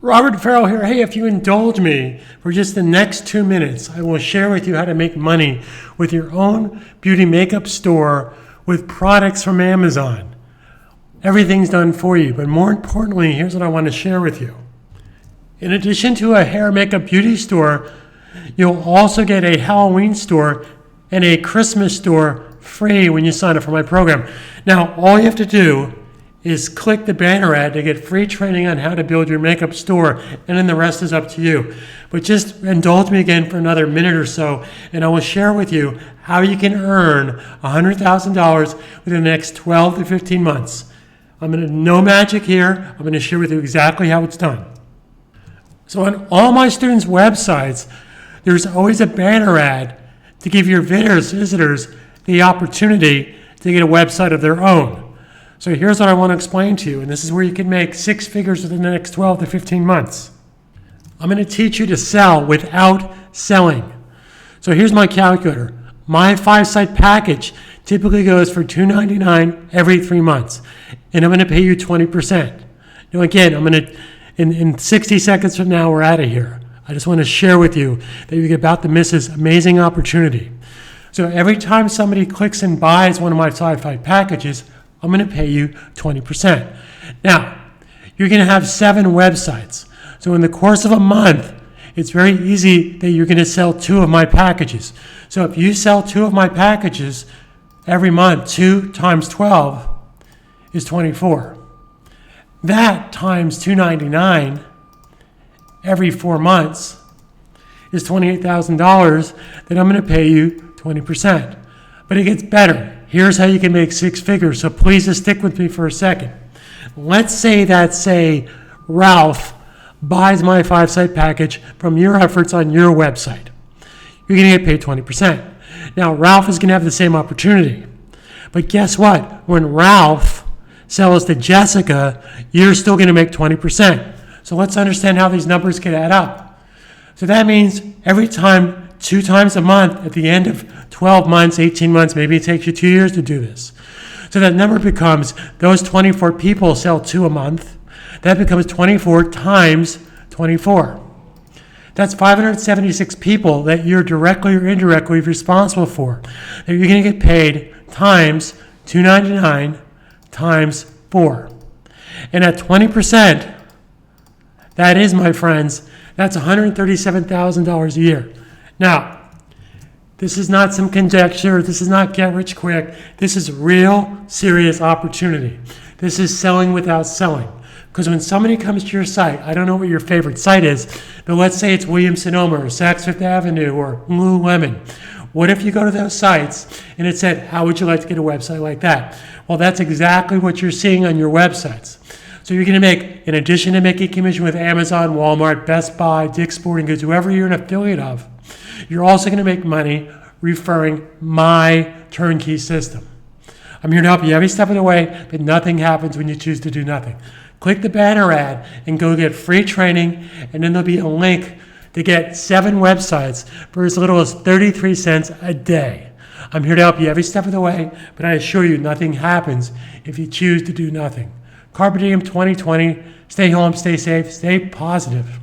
Robert Farrell here. Hey, if you indulge me for just the next 2 minutes, I will share with you how to make money with your own beauty makeup store with products from Amazon. Everything's done for you, but more importantly, here's what I want to share with you. In addition to a hair, makeup, beauty store, you'll also get a Halloween store and a Christmas store free when you sign up for my program. Now, all you have to do is click the banner ad to get free training on how to build your makeup store, and then the rest is up to you. But just indulge me again for another minute or so, and I will share with you how you can earn $100,000 within the next 12 to 15 months. No magic here. I'm going to share with you exactly how it's done. So on all my students' websites, there's always a banner ad to give your visitors the opportunity to get a website of their own. So here's what I want to explain to you, and this is where you can make 6 figures within the next 12 to 15 months. I'm going to teach you to sell without selling. So here's my calculator. My 5-site package typically goes for $299 every 3 months, and I'm going to pay you 20%. Now again, I'm going to, in 60 seconds from now, we're out of here. I just want to share with you that you're about to miss this amazing opportunity. So every time somebody clicks and buys one of my 5-site packages, I'm going to pay you 20%. Now, you're going to have 7 websites. So in the course of a month, it's very easy that you're going to sell 2 of my packages. So if you sell 2 of my packages every month, 2 times 12 is 24. That times $299 every 4 months is $28,000 that I'm going to pay you 20%. But it gets better. Here's how you can make 6 figures, so please just stick with me for a second. Let's say that, Ralph buys my 5-site package from your efforts on your website. You're going to get paid 20%. Now, Ralph is going to have the same opportunity. But guess what? When Ralph sells to Jessica, you're still going to make 20%. So let's understand how these numbers can add up. So that means every time, 2 times a month at the end of 12 months, 18 months, maybe it takes you 2 years to do this. So that number becomes, those 24 people sell 2 a month. That becomes 24 times 24. That's 576 people that you're directly or indirectly responsible for, that you're going to get paid times $299 times 4. And at 20%, that is, my friends, that's $137,000 a year. Now, this is not some conjecture. This is not get rich quick. This is real, serious opportunity. This is selling without selling. Because when somebody comes to your site, I don't know what your favorite site is, but let's say it's Williams-Sonoma or Saks Fifth Avenue or Lululemon. What if you go to those sites and it said, how would you like to get a website like that? Well, that's exactly what you're seeing on your websites. So you're going to make, in addition to making commission with Amazon, Walmart, Best Buy, Dick's Sporting Goods, whoever you're an affiliate of, you're also going to make money referring my turnkey system. I'm here to help you every step of the way, but nothing happens when you choose to do nothing. Click the banner ad and go get free training, and then there'll be a link to get 7 websites for as little as 33 cents a day. I'm here to help you every step of the way, but I assure you nothing happens if you choose to do nothing. Carpe Diem 2020. Stay home, stay safe, stay positive.